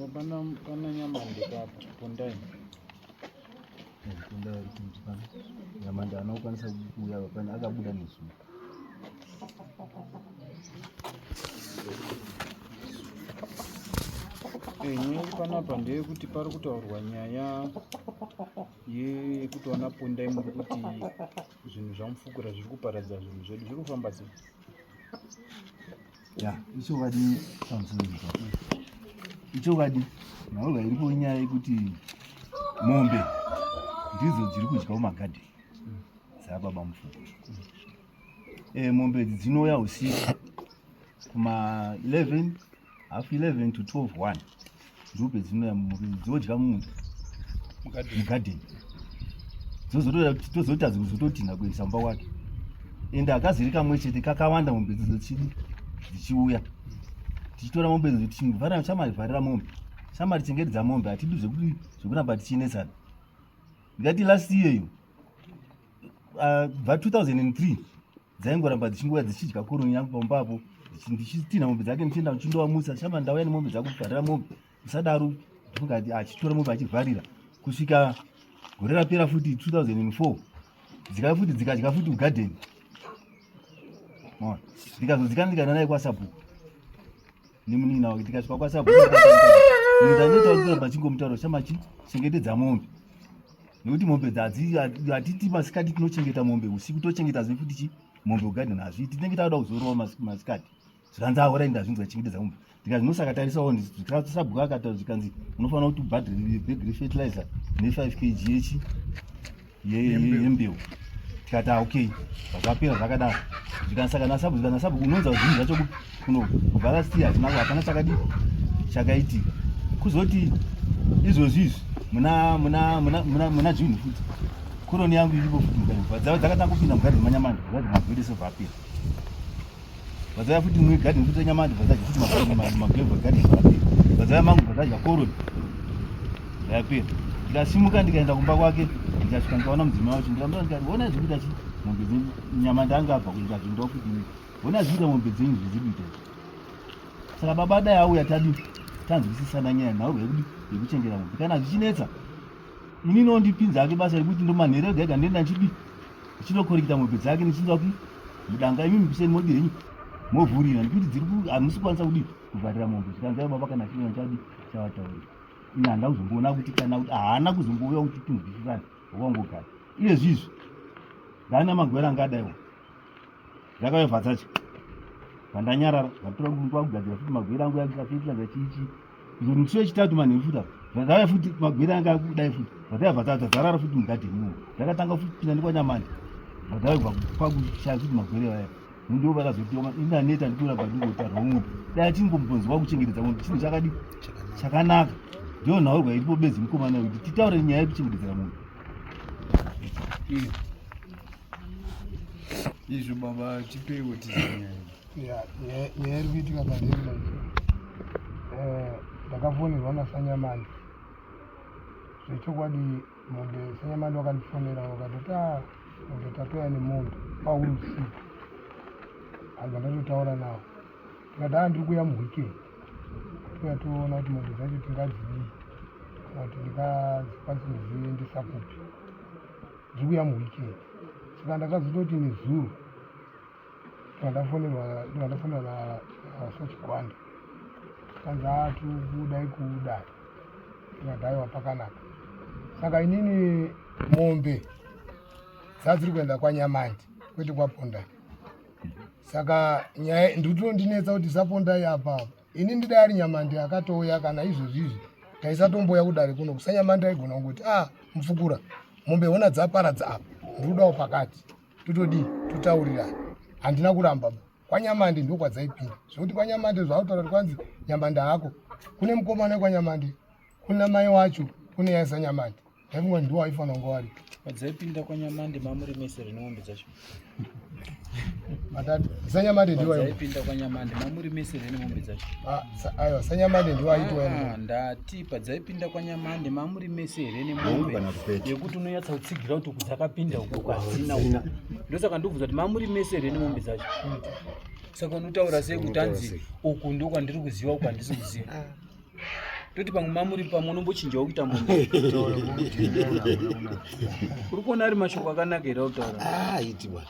pana nyamande papa pondai Pondai kuti pana nyamande anokwanisa kuuya pana akabuda nezuva. Nyaya panapa ndeyekuti pari kutaurwa nyaya yekuti wana pondai muri kuti zvinhu zvamufukura zviri kuparadza zvinhu zvedu zviri kufamba sei? Ichokwadi pamusoro ichokwadi nhaurwa iripo inyaya yekuti mombe ndidzo dziri kudyawo magadheni dzababa mufukura. Mombe idzi dzinouya usiku kuma 11 half 11 to 12 1 ndipo pedzinouya dzodya mugadheni dzozoti hadzizototinha kuendesa mumba kwake. Ende akaziri kamwe chete kakawanda mombe dzichiuya tichitora mombe idzo tichivhara chamarivharira mombe chamarichengetedza mombe hatidi zvekuramba tichinetsana. Ndikati last year iyo bva 2003 dzaingoramba dzichingouya dzichidya koroni yangu pambapo ndichitinha mombe dzake ndichienda ndichindowamutsa shama ndauya nemombe dzako kuvharira mombe musadaro. Ndikati achitora mombe achivharira kusvika gore rapera futi 2004 dzikauya futi dzikadya futi mugadheni. Ndikazodzikandikanwa naye kwasabhuku nemunina wake tikasvika kwasabhuku ndanoita kuti kuramba chingomutaura shama chengetedza mombe nekuti mombe hatiti masikati tinochengeta mombe usiku tochengeta zve futi mombe mugadheni hazviiti tinenge tauda kuzorowa masikati zvikanzaora ndazvinzi vachengetedza mombe ndikazi nosakatarisawo sabhuku akataura zvikanzi unofanira kuti ubhadhire bhegi refertilizer ne5 kg yembeu. Tikati okay zvakapera zvakadaro zvikasaka nasabhuku unonza zvinhu zvacho kubva last year hapana chakaitika kuzoti izvozvi muna June futi koroni yangu iripo futi mugadheni dzakatanga kupinda mugadheni manyamande magwede sevapera vadzaya futi mugadheni futi nyamande vadzadya futi magwevha gadheni zvapera vadzaya mangu vadzadya koroni zvapera. Ndikasimuka ndikaenda kumba kwake ndikasvika ndikaona mudzimai wacho ndikamura ndikati ona zvikuita chi mombe nyamande anga abva kuita zvindoa kuti ona zvikuita mombe dzenyu zviziduita. Saka baba dai auya tanzwisisana nyaya nhaurwa yekuchengera mombe kana zvichinetsa ini nondipinza ake basa rekuti ndomanhero ega ega ndenda ndichinokorekita mombe dzake nichinzwa kuti mudanga imi mukuseni modi henyu movhurira nekuti dziri hamusi kwanisa kudi kuvharira mombe. Zvikanzai baba kana chimwe chadi chavataurira ini handa kuzomboona kuti kana kuti haana kuzombouya kuti tinzwisisane wakangogara iye zvizvi ndana magwera angadaiwo zvakauya bvatsacho vandanyarara ndatora kugadzira futi magwera angu yakafitlaza chichi izvo musi wechitatu manheru futa zvakauya futi magwera anga kudai futi vatauya bvatsacho dzarara futi mugadheni dzakatanga futi pinda ndikwanyamande vatauya pakushaya futi magwera aya ndo vakazotoma inaneta ndikuramba ndingotarwa mombe dai tingombonzwa kuchengetedza mombe chinhu chakadi chakanaka. Ndio nhaurwa iripo bedzi mukomana kuti titaure nyaya yekuchengetedzera mombe. Izvo baba tipeiwo tizanyaya nyaya iri kuitika pandemba ndakafonerwa nasanyamande zvechokwadi mombe sanyamande wakandifonera wakatoti mombe tatoya nemombe pauri usiku abva ndatotaura nawo tikati ndiri kuuya muweekend toona kuti mombe dzacho tingadzii kana kuti ndingadzikwanisa kudziendesa kupi ndiri kuuya muweekend. Saka ndakazototi nezuro ndandafonera nasochigwanda tikanzi kudai kudai tikati aiwa pakanaka. Saka inini mombe dzadziri kuenda kwanyamande kwete kwapondai. Saka nyaya nditondinetsa kuti sapondai apa ini ndidai ari nyamande akatouya kana izvozvizvi taisatomboya kudare kuno kusanyamande aigona kungoti mufukura mombe hona dzaparadza apa ndirudawo pakati totodii totaurirana handina kuramba kwanyamande ndo kwadzaipinda zvekuti kwanyamande zvautaura kuti kwanzi nyamande hako kune mukomana kwanyamande kuna mai wacho kune yaisa nyamande ndaifunga ndiwo aifanira kunge wari padzaipinda kwanyamande mamuri mesere nemombe dzacho matatu sanyamande ndiwo padzaipinda kwanyamande mamuri mesere nemombe dzacho aiwa sanyamande ndiwo aitwa ndati padzaipinda kwanyamande mamuri mesere nemombe yekuti unonyatsa kutsigira kuti kudzakapinda uko kwadzina uko ndosaka ndobvunza kuti mamuri mesere nemombe dzacho. Saka unotaura sei kuti anzi uku ndo kwandiri kuziva uku handisi kuziva toti pamwe mamuri pamwe unombochinjawo kuita mombe. Uri kuona ari mashoko akanaka here kutaura? iti bwana.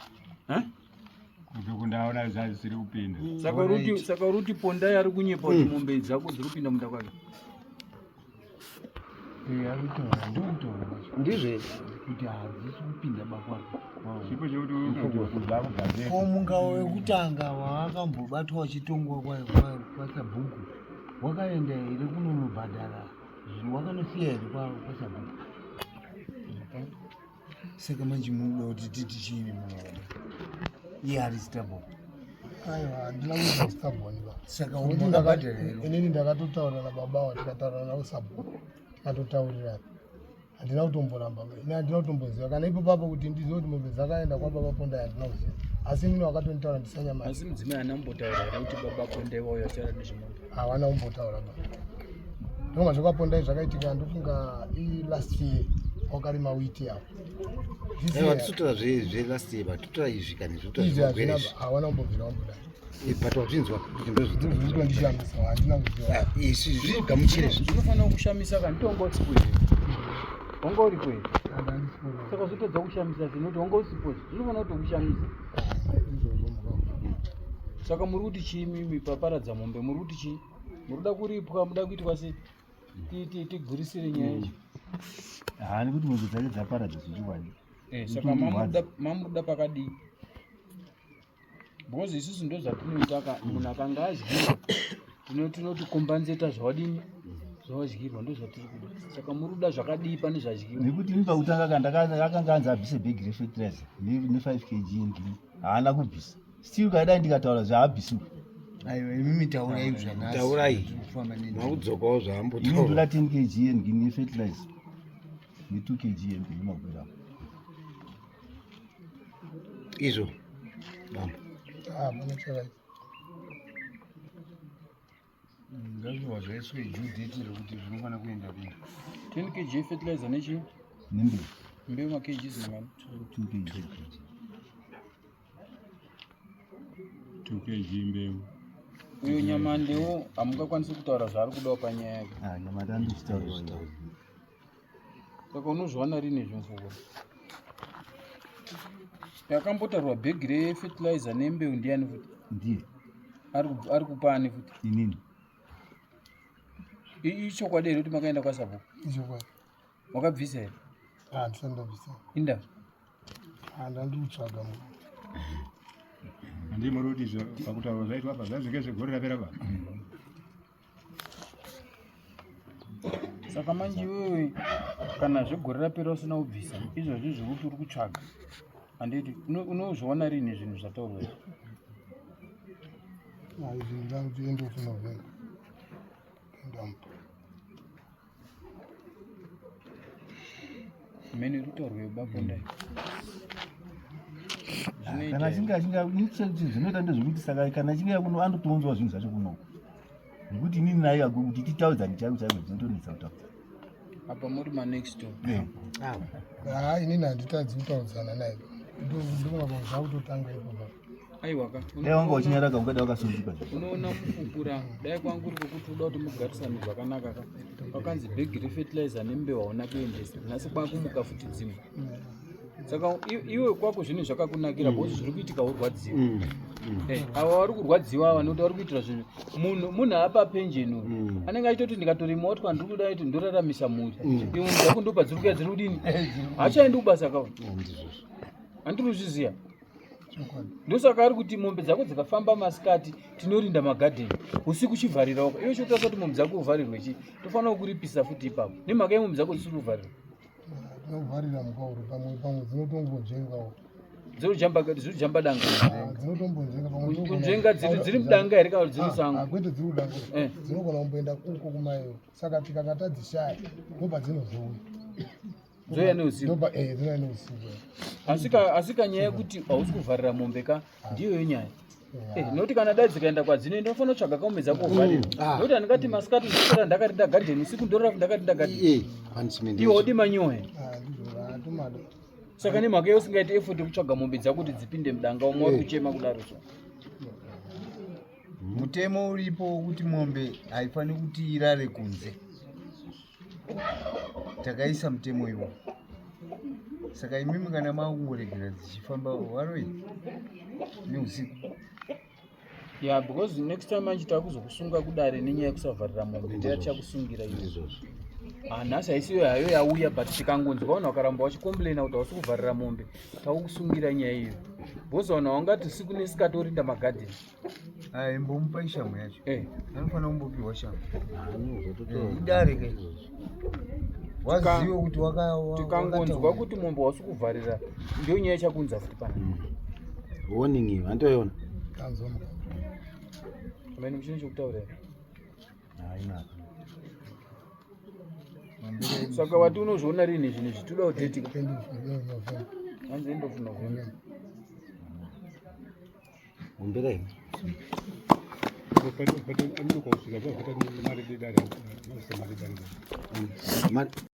kuti kundaona zvisiri kupinda. Saka uruti pondai ari kunyepa kuti mombe dzako dziri kupinda munda kwake. Ndizve kuti hadzisi kupinda bakwake. Chipo munga wekutanga waakambobatwa wachitongwa kwaSabhuku wakaenda here kunonobhadhara zvinhu wakanosiya here kwaSabhuku? Saka manje munoda kuti titi chiini munoda iye ari stable? Aiwa, handina kuita stable niba. Saka wakabhadhara here? Inini ndakatotaura nababa tikataura nawo Sabhuku tikatotaurirana. Handina kutomboramba ine handina kutomboziva kana ipo papo kuti ndizive kuti mombe dzakaenda kwababa Pondai handina kuziva. Asi mimi wakatonditaura ndisanyamara. Asi mudzimai haana kumbotaura here kuti baba Pondai wauya achara nezvemombe? Hawana kumbotaura baba. Ndonga zvakapondai zvakaitika ndofunga last year wakarima wheat yawo. aiwa tisotora last year batotora izvi kana izvi hawana kumbobvira wambodai. but wazvinzwa kuti ndozvitondishamisa handina kuziva. isi zvigamuchire zvinofanira kushamisa kana tonga usipo here wanga uripo here saka zvotodza kushamisa zvinoti wanga usipo zvinofanira kutokushamisa. Saka muri kuti chii mimi paparadza mombe muri kuti chii? Muruda kuripwa muda kuitwa sei? Tigurisire nyaya yacho. Hani kuti mombe dzake dzaparadza zvichiwani. Saka mamuruda pakadii? Because isusu ndo zvatinoita munhu akanga adyirwa tinoti kombanzeta zvawadini zvawadyirwa ndo zvatiri kuda. Saka muruda zvakadii pane zvadyirwa? Nekuti ini pakutanga akanga anzi abvise bhegi refertilizer ne5 kg ndini haana kubvisa. Still kaida ndikataura zvaabhisuka. Aiwa imimi taurai zvanasi. Taurai. Maudzokawo zvaambotaura. Ini ndora 10 kg ndini nefertilizer ne2 kg ndini magwira. Izvo. Bamba. Munechaka. Ngazviwa zvaiswe Judith rekuti zvinofana kuenda kuenda. 10 kg fertilizer nechi? Nembe. Mbeu ma kg zingana? 2 kg. 2 kg mbeu. Uyo Nyamandewo hamungakwanisi kutaura zvaari kudawo panyaya yake. Nyamande andikutaura. Saka unozviwana rini zvimfuko? Yakambotarwa bhegi refertilizer nembeu ndiani futi? Ndiye. Ari kupani futi? Inini. Ichokwadi here kuti makaenda kwaSabhuku? Ichokwadi. Wakabvisa here? Handisandobvisa. Inda? Handandikutsvaga munhu. Handii muri kuti pakutaura zvaitwa apa zvazvinge zvegore rapera pa. Saka manje iwewe kana zvegore rapera usina kubvisa izvozvi zvekuti uri kutsvaga handiti unozviona rini zvinhu zvataurwa izvi? Izvi ndida kuti end of November ndamupa. Mene rutaurwe babondai kana chinga zvinoita ndezvekuti saka kana chinga kuno andotounzwa zvinhu zvacho kuno nekuti inini naye kuti titaudzani chaiwo chaiwo dzinotonetsa kutaura apa muri manext door. Inini handitadzi kutaudzana naye ndikona zvakutotanga ipopa. Aiwaka dai wanga uchinyaraka ungada wakasunzuka unoona mukukura dai kwangu uri kwekuti uda kuti mugarisane zvakanaka ka wakanzi bhegi refertilizer nembeu hauna kuendesa nhasi kwakumuka futi dzimwe. Saka iwe kwako zvinhu zvakakunakira bhozi zviri kuitika urwadziwa. Ava vari kurwadziwa ava nokuti vari kuitira zvinhu munhu apa penjeni anenge achitoti ndikatorima otwa ndiri kuda kuti ndoraramisa mhuri iwe munhu dzako ndopa dziri kuya dziri kudini hachaendi kubasa kawo handiri kuzviziva. Ndosaka ari kuti mombe dzako dzikafamba masikati tinorinda magadheni usiku chivharira waka iwe chotarisa kuti mombe dzako uvharirwe chi tofanira kuripisa futi ipapo nemhaka yemombe dzako dzisiri kuvharirwa. Tinovharira mukauri pamwe dzinotombonjengawo dzirujamba danga dzinotombonjenga kunjenga dziri mudanga here kana dziri musango? Kwete dziri kudanga dzinogona kumboenda uko kumayo saka tikakatadzishaya ndopa dzinozouya dzoya neusiku. Dzoya neusiku. Asi kanyaya yekuti hausi kuvharira mombe ka ndiyo nyaya. Nokuti kana dai dzikaenda kwadzinoenda unofanira kutsvaga kaumbe dzako uvharira nokuti handingati masikati ndisora ndakarinda gadheni usiku ndorora ndakarinda gadheni iwe udi manyohe. Saka nemhaka iyo usingaiti effort kutsvaga mombe dzako kuti dzipinde mudanga umwe wari kuchema kudaro so. Mutemo uripo kuti mombe haifaniri kuti irare kunze takaisa mutemo iwo. Saka imimi kana makungoregera dzichifamba waroi neusiku. Yeah, because next time anchita kuzokusunga kudare nenyaya yekusavharira mombe ndichakusungira izvozvo. Nhasi haisiyo hayo yauya but tikangonzwa vanhu vakaramba vachikomplaina kuti hausi kuvharira mombe taukusungira nyaya iyo. Bozaona wangati siku nesikatorinda magadheni. Imbomupa shamhu yacho. Anofanira kumbopiwa shamhu. Idare kai. Waziva kuti tikangonzwa kuti mombe hausi kuvharira ndio nyaya chakunza futi pana. Warning iyo antoiona. Tanzomuka. Mene muchini chokutaura. Haina. Saka wati unozviona rini zvinhu zvitoda kudetika. Hanzi end of November. Umbere. But I'm not going to go to the